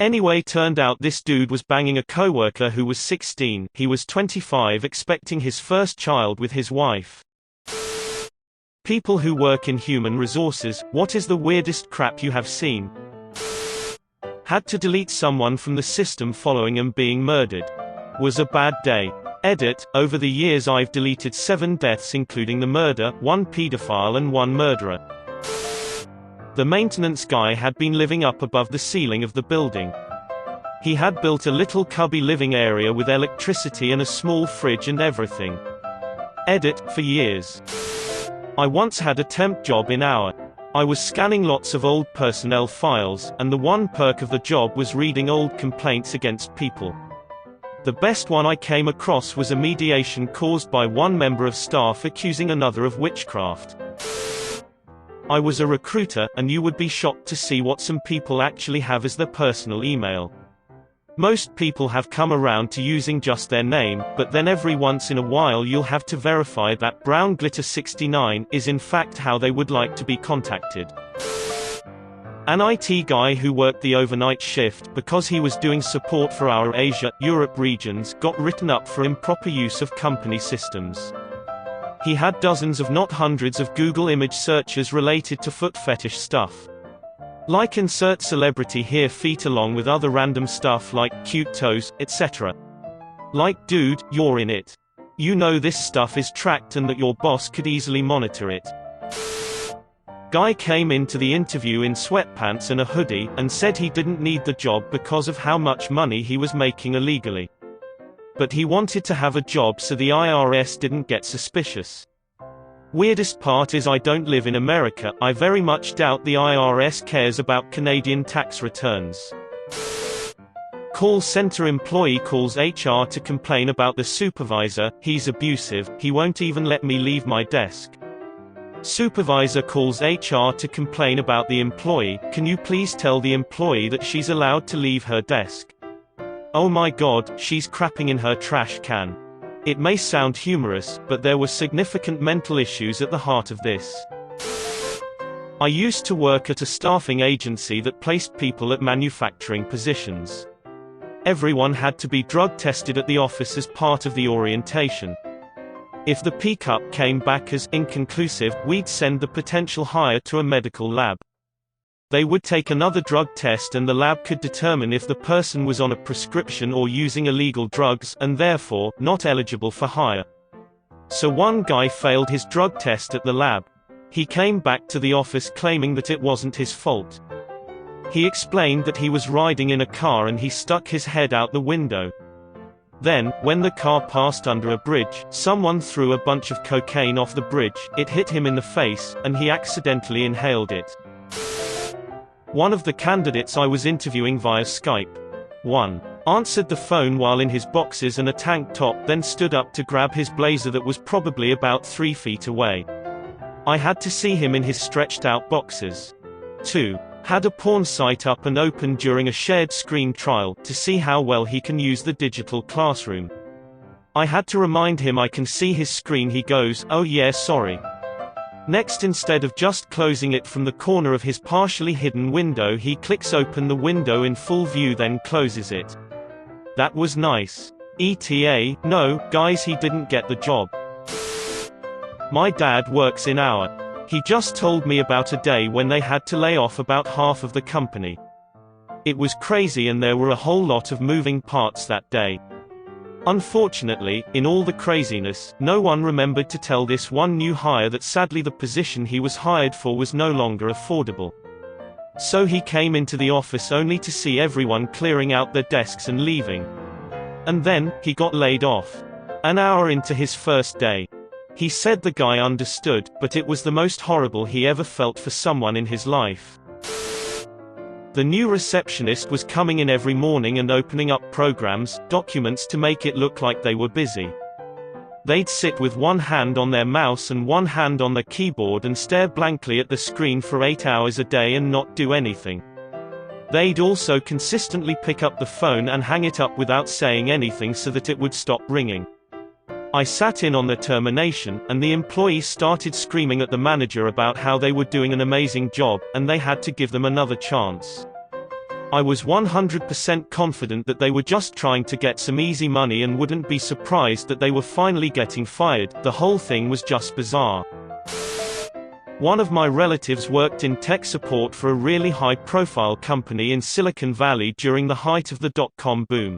Anyway, turned out this dude was banging a coworker who was 16, he was 25, expecting his first child with his wife. People who work in human resources, what is the weirdest crap you have seen? Had to delete someone from the system following them being murdered. Was a bad day. Edit, over the years I've deleted 7 deaths including the murder, 1 pedophile and 1 murderer. The maintenance guy had been living up above the ceiling of the building. He had built a little cubby living area with electricity and a small fridge and everything. Edit, for years. I once had a temp job in our. I was scanning lots of old personnel files, and the one perk of the job was reading old complaints against people. The best one I came across was a mediation caused by one member of staff accusing another of witchcraft. I was a recruiter, and you would be shocked to see what some people actually have as their personal email. Most people have come around to using just their name, but then every once in a while you'll have to verify that Brown Glitter 69 is in fact how they would like to be contacted. An IT guy who worked the overnight shift because he was doing support for our Asia, Europe regions got written up for improper use of company systems. He had dozens of not hundreds of Google image searches related to foot fetish stuff. Like insert celebrity here feet along with other random stuff like cute toes, etc. Like dude, you're in it. You know this stuff is tracked and that your boss could easily monitor it. Guy came into the interview in sweatpants and a hoodie, and said he didn't need the job because of how much money he was making illegally. But he wanted to have a job so the IRS didn't get suspicious. Weirdest part is I don't live in America, I very much doubt the IRS cares about Canadian tax returns. Call center employee calls HR to complain about the supervisor, he's abusive, he won't even let me leave my desk. Supervisor calls HR to complain about the employee, can you please tell the employee that she's allowed to leave her desk? Oh my god, she's crapping in her trash can. It may sound humorous, but there were significant mental issues at the heart of this. I used to work at a staffing agency that placed people at manufacturing positions. Everyone had to be drug tested at the office as part of the orientation. If the pickup came back as inconclusive, we'd send the potential hire to a medical lab. They would take another drug test and the lab could determine if the person was on a prescription or using illegal drugs, and therefore, not eligible for hire. So one guy failed his drug test at the lab. He came back to the office claiming that it wasn't his fault. He explained that he was riding in a car and he stuck his head out the window. Then, when the car passed under a bridge, someone threw a bunch of cocaine off the bridge, it hit him in the face, and he accidentally inhaled it. One of the candidates I was interviewing via Skype. 1. Answered the phone while in his boxers and a tank top, then stood up to grab his blazer that was probably about 3 feet away. I had to see him in his stretched out boxers. 2. Had a porn site up and open during a shared screen trial, to see how well he can use the digital classroom. I had to remind him I can see his screen, he goes, oh yeah sorry. Next, instead of just closing it from the corner of his partially hidden window, he clicks open the window in full view then closes it. That was nice. ETA, no, guys, he didn't get the job. My dad works in our. He just told me about a day when they had to lay off about half of the company. It was crazy and there were a whole lot of moving parts that day. Unfortunately, in all the craziness, no one remembered to tell this one new hire that sadly the position he was hired for was no longer affordable. So he came into the office only to see everyone clearing out their desks and leaving. And then, he got laid off. An hour into his first day. He said the guy understood, but it was the most horrible he ever felt for someone in his life. The new receptionist was coming in every morning and opening up programs, documents to make it look like they were busy. They'd sit with one hand on their mouse and one hand on their keyboard and stare blankly at the screen for 8 hours a day and not do anything. They'd also consistently pick up the phone and hang it up without saying anything so that it would stop ringing. I sat in on the termination, and the employees started screaming at the manager about how they were doing an amazing job, and they had to give them another chance. I was 100% confident that they were just trying to get some easy money and wouldn't be surprised that they were finally getting fired. The whole thing was just bizarre. One of my relatives worked in tech support for a really high-profile company in Silicon Valley during the height of the dot-com boom.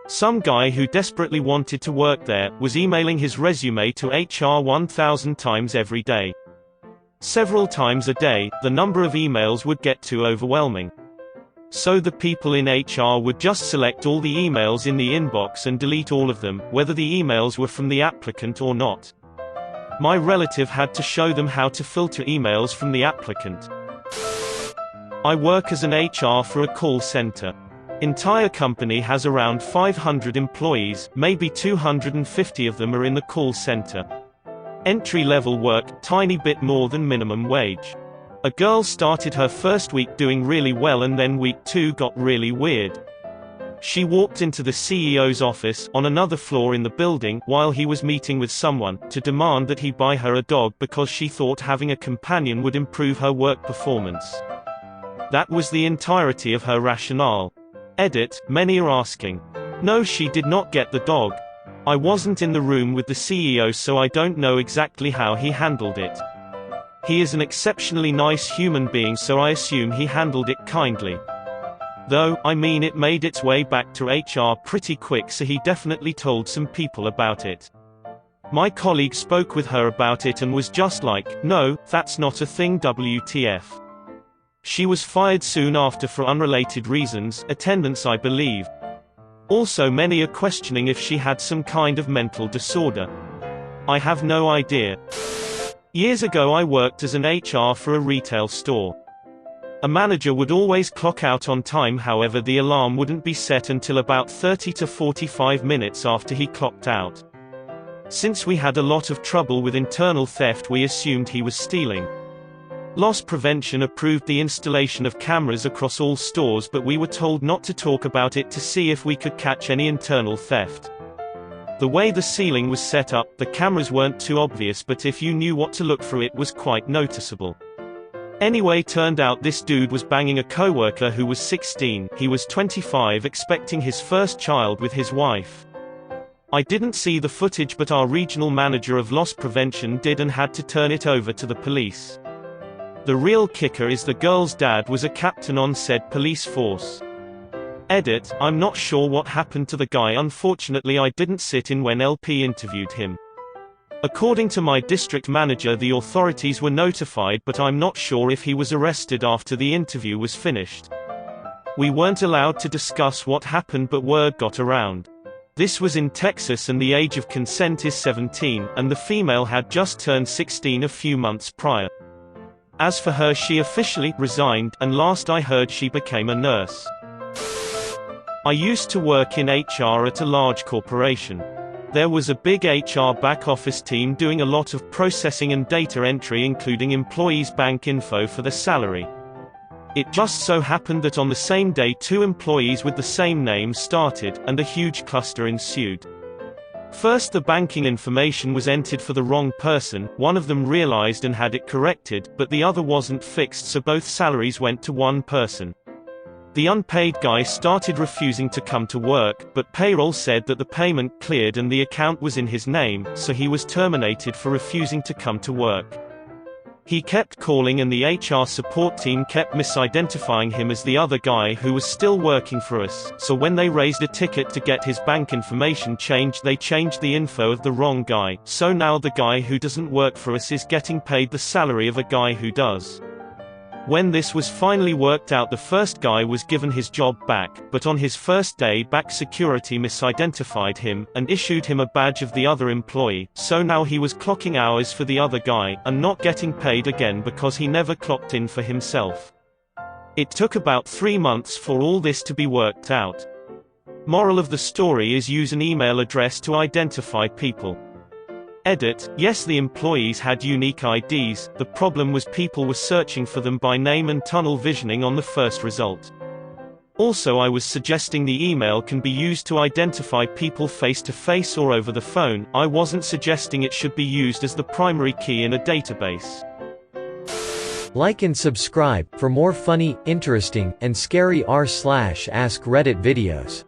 Some guy who desperately wanted to work there was emailing his resume to HR 1,000 times every day. Several times a day, the number of emails would get too overwhelming. So the people in HR would just select all the emails in the inbox and delete all of them, whether the emails were from the applicant or not. My relative had to show them how to filter emails from the applicant. I work as an HR for a call center. Entire company has around 500 employees, maybe 250 of them are in the call center. Entry-level work, tiny bit more than minimum wage. A girl started her first week doing really well and then week 2 got really weird. She walked into the CEO's office, on another floor in the building, while he was meeting with someone, to demand that he buy her a dog because she thought having a companion would improve her work performance. That was the entirety of her rationale. Edit, many are asking. No, she did not get the dog. I wasn't in the room with the CEO, so I don't know exactly how he handled it. He is an exceptionally nice human being, so I assume he handled it kindly. Though, I mean, it made its way back to HR pretty quick, so he definitely told some people about it. My colleague spoke with her about it and was just like, no, that's not a thing, WTF. She was fired soon after for unrelated reasons, attendance I believe. Also many are questioning if she had some kind of mental disorder. I have no idea. Years ago I worked as an HR for a retail store. A manager would always clock out on time, however the alarm wouldn't be set until about 30 to 45 minutes after he clocked out. Since we had a lot of trouble with internal theft, we assumed he was stealing. Loss Prevention approved the installation of cameras across all stores, but we were told not to talk about it to see if we could catch any internal theft. The way the ceiling was set up, the cameras weren't too obvious, but if you knew what to look for it was quite noticeable. Anyway, turned out this dude was banging a coworker who was 16, he was 25, expecting his first child with his wife. I didn't see the footage, but our regional manager of loss prevention did and had to turn it over to the police. The real kicker is the girl's dad was a captain on said police force. Edit, I'm not sure what happened to the guy, unfortunately I didn't sit in when LP interviewed him. According to my district manager, the authorities were notified, but I'm not sure if he was arrested after the interview was finished. We weren't allowed to discuss what happened, but word got around. This was in Texas and the age of consent is 17, and the female had just turned 16 a few months prior. As for her, she officially resigned, and last I heard she became a nurse. I used to work in HR at a large corporation. There was a big HR back-office team doing a lot of processing and data entry, including employees' bank info for their salary. It just so happened that on the same day 2 employees with the same name started, and a huge cluster ensued. First, the banking information was entered for the wrong person, one of them realized and had it corrected, but the other wasn't fixed, so both salaries went to one person. The unpaid guy started refusing to come to work, but payroll said that the payment cleared and the account was in his name, so he was terminated for refusing to come to work. He kept calling and the HR support team kept misidentifying him as the other guy who was still working for us, so when they raised a ticket to get his bank information changed, they changed the info of the wrong guy, so now the guy who doesn't work for us is getting paid the salary of a guy who does. When this was finally worked out, the first guy was given his job back, but on his first day back security misidentified him, and issued him a badge of the other employee, so now he was clocking hours for the other guy, and not getting paid again because he never clocked in for himself. It took about 3 months for all this to be worked out. Moral of the story is use an email address to identify people. Edit, yes, the employees had unique IDs, the problem was people were searching for them by name and tunnel visioning on the first result. Also, I was suggesting the email can be used to identify people face to face or over the phone, I wasn't suggesting it should be used as the primary key in a database. Like and subscribe for more funny, interesting, and scary r/ask Reddit videos.